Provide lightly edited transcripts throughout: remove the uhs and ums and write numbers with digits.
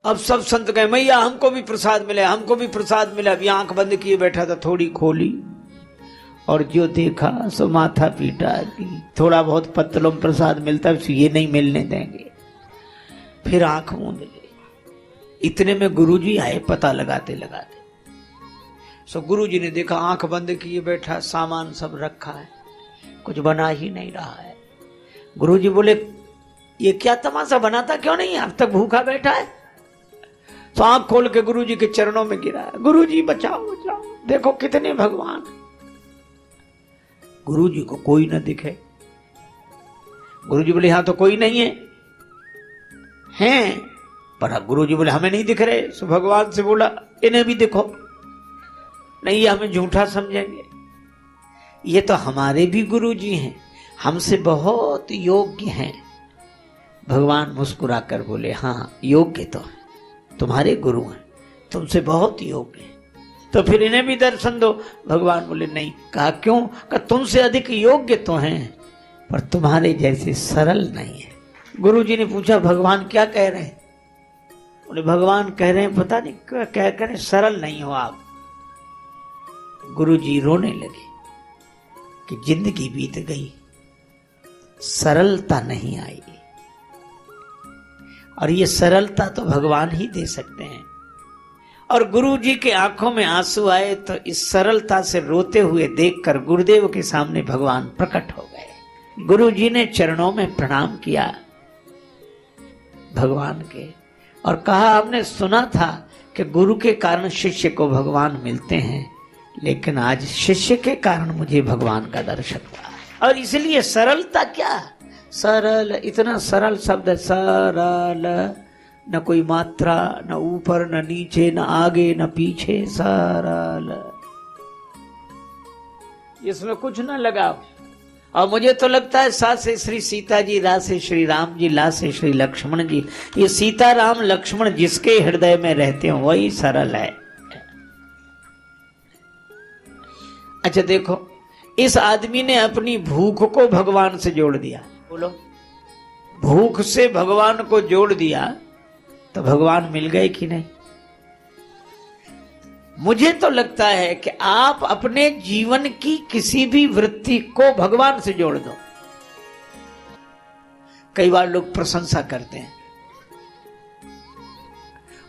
अब सब संत गए, मैया हमको भी प्रसाद मिले, हमको भी प्रसाद मिला। अभी आंख बंद किए बैठा था, थोड़ी खोली और जो देखा सो माथा पीटा कि थोड़ा बहुत पत्तलों में प्रसाद मिलता है, ये नहीं मिलने देंगे। फिर आंख मूंद ली। इतने में गुरुजी आए पता लगाते लगाते। सो गुरुजी ने देखा आंख बंद किए बैठा, सामान सब रखा है, कुछ बना ही नहीं रहा है। गुरुजी बोले ये क्या तमाशा, बनाता क्यों नहीं, अब तक भूखा बैठा है। तो आंख खोल के गुरुजी के चरणों में गिरा, गुरुजी बचाओ बचाओ, देखो कितने भगवान। गुरुजी को कोई न दिखे। गुरुजी बोले यहां तो कोई नहीं है, हैं पर गुरुजी बोले हमें नहीं दिख रहे। सो भगवान से बोला इन्हें भी दिखो। नहीं ये हमें झूठा समझेंगे, ये तो हमारे भी गुरुजी हैं, हमसे बहुत योग्य हैं। भगवान मुस्कुरा कर बोले हाँ योग्य तो है, तुम्हारे गुरु हैं, तुमसे बहुत योग्य हैं, तो फिर इन्हें भी दर्शन दो। भगवान बोले नहीं। कहा क्यों? कहा तुमसे अधिक योग्य तो हैं, पर तुम्हारे जैसे सरल नहीं है। गुरुजी ने पूछा भगवान क्या कह रहे हैं? बोले भगवान कह रहे हैं पता नहीं क्या कह कर सरल नहीं हो आप। गुरुजी रोने लगे कि जिंदगी बीत गई, सरलता नहीं आई, और ये सरलता तो भगवान ही दे सकते हैं। और गुरुजी के आंखों में आंसू आए तो इस सरलता से रोते हुए देखकर गुरुदेव के सामने भगवान प्रकट हो गए। गुरुजी ने चरणों में प्रणाम किया भगवान के और कहा हमने सुना था कि गुरु के कारण शिष्य को भगवान मिलते हैं, लेकिन आज शिष्य के कारण मुझे भगवान का दर्शन हुआ। और इसलिए सरलता क्या, सरल, इतना सरल शब्द है, सरल, न कोई मात्रा, न ऊपर न नीचे, न आगे न पीछे, सरल, इसमें कुछ न लगा। और मुझे तो लगता है सा से श्री सीता जी, रा से श्री राम जी, ला से श्री लक्ष्मण जी, ये सीता राम लक्ष्मण जिसके हृदय में रहते हो वही सरल है। अच्छा देखो, इस आदमी ने अपनी भूख को भगवान से जोड़ दिया। बोलो, भूख से भगवान को जोड़ दिया तो भगवान मिल गए कि नहीं? मुझे तो लगता है कि आप अपने जीवन की किसी भी वृत्ति को भगवान से जोड़ दो। कई बार लोग प्रशंसा करते हैं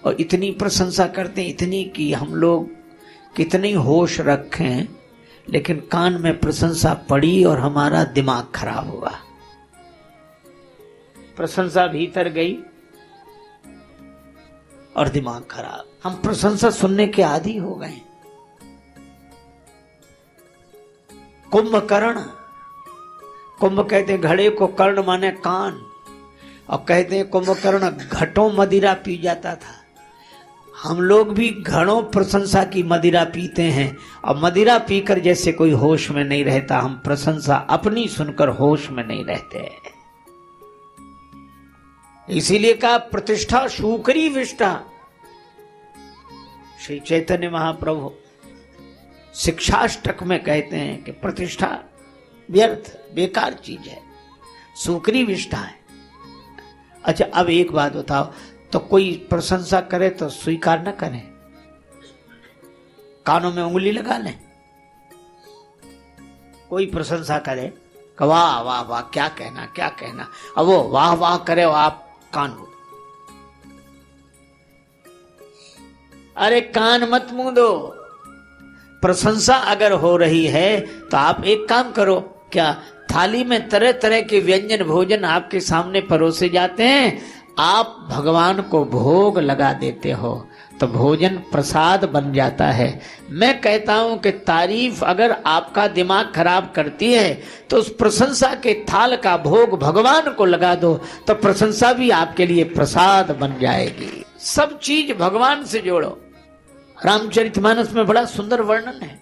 और इतनी प्रशंसा करते हैं, इतनी कि हम लोग कितनी होश रखें, लेकिन कान में प्रशंसा पड़ी और हमारा दिमाग खराब हुआ। प्रशंसा भीतर गई और दिमाग खराब। हम प्रशंसा सुनने के आदी हो गए। कुंभकर्ण, कुंभ कहते हैं घड़े को, कर्ण माने कान, और कहते हैं कुंभकर्ण घटों मदिरा पी जाता था। हम लोग भी घड़ों प्रशंसा की मदिरा पीते हैं, और मदिरा पीकर जैसे कोई होश में नहीं रहता, हम प्रशंसा अपनी सुनकर होश में नहीं रहते। इसीलिए कहा प्रतिष्ठा शूकरी विष्ठा। श्री चैतन्य महाप्रभु शिक्षाष्टक में कहते हैं कि प्रतिष्ठा व्यर्थ बेकार चीज है, शूकरी विष्ठा है। अच्छा अब एक बात बताओ, तो कोई प्रशंसा करे तो स्वीकार न करें, कानों में उंगली लगा लें? कोई प्रशंसा करे, वाह वाह वाह क्या कहना क्या कहना, अब वो वाह वाह करे और आप कान हो, अरे कान मत मूंदो। प्रशंसा अगर हो रही है तो आप एक काम करो, क्या थाली में तरह तरह के व्यंजन भोजन आपके सामने परोसे जाते हैं, आप भगवान को भोग लगा देते हो तो भोजन प्रसाद बन जाता है। मैं कहता हूं कि तारीफ अगर आपका दिमाग खराब करती है तो उस प्रशंसा के थाल का भोग भगवान को लगा दो, तो प्रशंसा भी आपके लिए प्रसाद बन जाएगी। सब चीज भगवान से जोड़ो। रामचरितमानस में बड़ा सुंदर वर्णन है।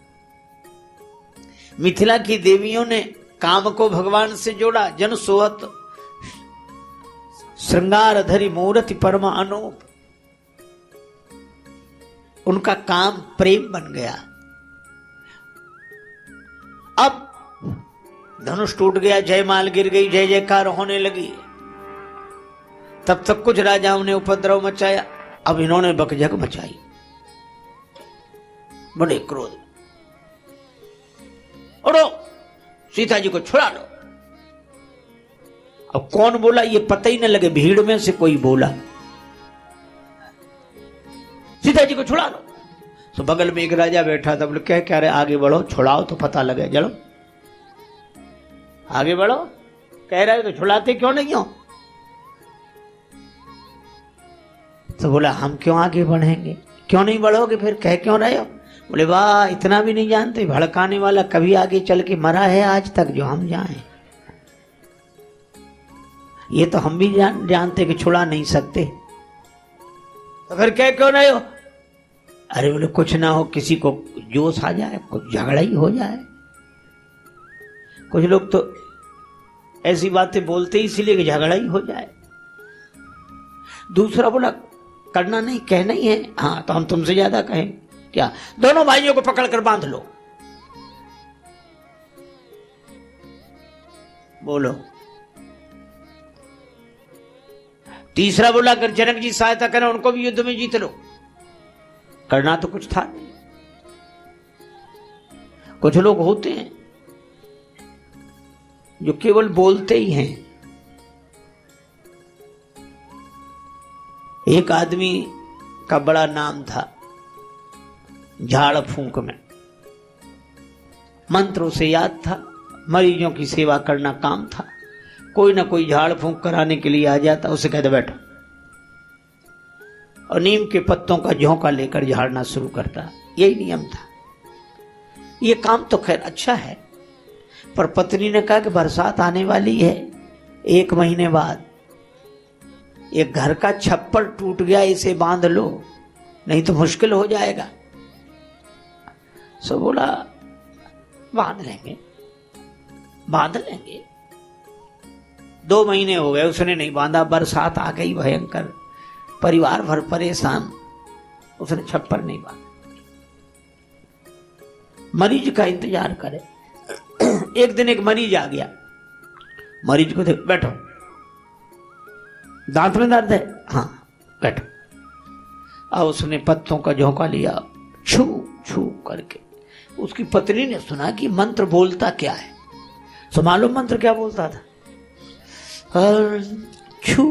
मिथिला की देवियों ने काम को भगवान से जोड़ा। जन सोहत श्रृंगार धरी मूर्ति परमा अनूप, उनका काम प्रेम बन गया। अब धनुष टूट गया, जयमाल गिर गई, जय जयकार होने लगी। तब तक कुछ राजाओं ने उपद्रव मचाया, अब इन्होंने बकझक मचाई, बड़े क्रोध, उड़ो सीता जी को छुड़ा लो। अब कौन बोला ये पता ही न लगे, भीड़ में से कोई बोला सीता जी को छुड़ा लो। तो बगल में एक राजा बैठा था, बोले क्या रहे, आगे बढ़ो छुड़ाओ तो पता लगे, चलो आगे बढ़ो, कह रहे तो छुड़ाते क्यों नहीं हो। तो बोला हम क्यों आगे बढ़ेंगे, क्यों नहीं बढ़ोगे, फिर कह क्यों रहे हो। बोले वाह, इतना भी नहीं जानते, भड़काने वाला कभी आगे चल के मरा है आज तक जो हम जाएं। ये तो हम भी जानते कि छुड़ा नहीं सकते, तो फिर कह क्यों रहे हो। अरे बोले कुछ ना हो, किसी को जोश आ जाए, कुछ झगड़ा ही हो जाए। कुछ लोग तो ऐसी बातें बोलते ही इसलिए कि झगड़ा ही हो जाए। दूसरा बोला करना नहीं, कहना ही है। हाँ तो हम तुमसे ज्यादा कहें क्या, दोनों भाइयों को पकड़कर बांध लो। बोलो। तीसरा बोला अगर जनक जी सहायता करें उनको भी युद्ध में जीत लो। करना तो कुछ था नहीं। कुछ लोग होते हैं जो केवल बोलते ही हैं। एक आदमी का बड़ा नाम था, झाड़ फूंक में मंत्रों से याद था, मरीजों की सेवा करना काम था। कोई ना कोई झाड़ फूंक कराने के लिए आ जाता, उसे कहते बैठो, और नीम के पत्तों का झोंका लेकर झाड़ना शुरू करता। यही नियम था। ये काम तो खैर अच्छा है, पर पत्नी ने कहा कि बरसात आने वाली है, 1 महीने बाद एक घर का छप्पर टूट गया, इसे बांध लो नहीं तो मुश्किल हो जाएगा। सो बोला बांध लेंगे, बांध लेंगे। 2 महीने हो गए, उसने नहीं बांधा। बरसात आ गई भयंकर, परिवार भर परेशान, उसने छप्पर नहीं बांधा। मरीज का इंतजार करे। एक दिन एक मरीज आ गया, मरीज को देख, बैठो, दांत में दर्द है, हाँ बैठो। और उसने पत्तों का झोंका लिया, छू छू करके। उसकी पत्नी ने सुना कि मंत्र बोलता क्या है। सो मालूम मंत्र क्या बोलता था, छू,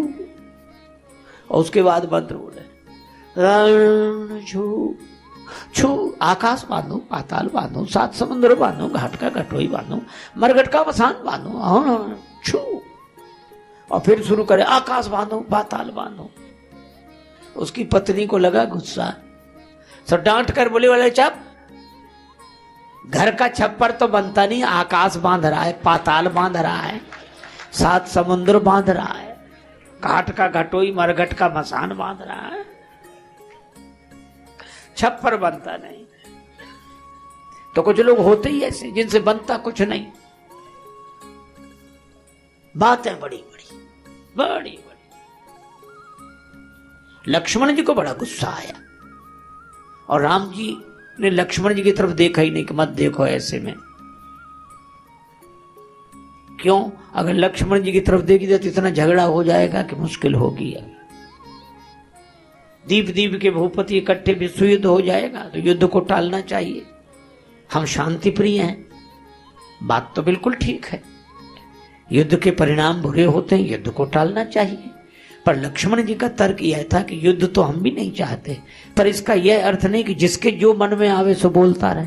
और उसके बाद मंत्र बोले छू छू, आकाश बांधो, पाताल बांधो, 7 समुद्र बांधो, घाट का घटोई बांधो, मरघट का मसान बांधो, छू। और फिर शुरू करे आकाश बांधो, पाताल बांधो। उसकी पत्नी को लगा गुस्सा, तो डांट कर बोले वाले चप, घर का छप्पर तो बनता नहीं, आकाश बांध रहा है, पाताल बांध रहा है, 7 समुद्र बांध रहा है, घाट का घटोई मरघट का मसान बांध रहा है, छप्पर बनता नहीं। तो कुछ लोग होते ही ऐसे जिनसे बनता कुछ नहीं। बातें बड़ी बड़ी बड़ी बड़ी। लक्ष्मण जी को बड़ा गुस्सा आया, और राम जी ने लक्ष्मण जी की तरफ देखा ही नहीं कि मत देखो ऐसे में। क्यों, अगर लक्ष्मण जी की तरफ देखी जाए तो इतना झगड़ा हो जाएगा कि मुश्किल होगी। दीप दीप के भूपति इकट्ठे विश्व युद्ध हो जाएगा, तो युद्ध को टालना चाहिए। हम शांति प्रिय हैं, बात तो बिल्कुल ठीक है। युद्ध के परिणाम बुरे होते हैं, युद्ध को टालना चाहिए। पर लक्ष्मण जी का तर्क यह था कि युद्ध तो हम भी नहीं चाहते, पर इसका यह अर्थ नहीं कि जिसके जो मन में आवे सो बोलता रहे,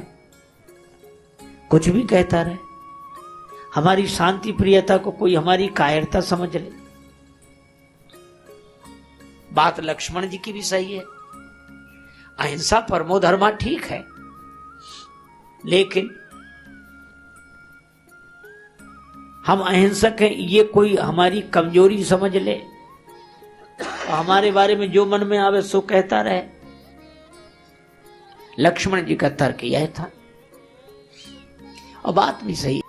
कुछ भी कहता रहे। हमारी शांति प्रियता को कोई हमारी कायरता समझ ले। बात लक्ष्मण जी की भी सही है, अहिंसा परमो धर्मा ठीक है, लेकिन हम अहिंसक हैं ये कोई हमारी कमजोरी समझ ले, हमारे बारे में जो मन में आवे सो कहता रहे। लक्ष्मण जी का तर्क यह था, और बात भी सही।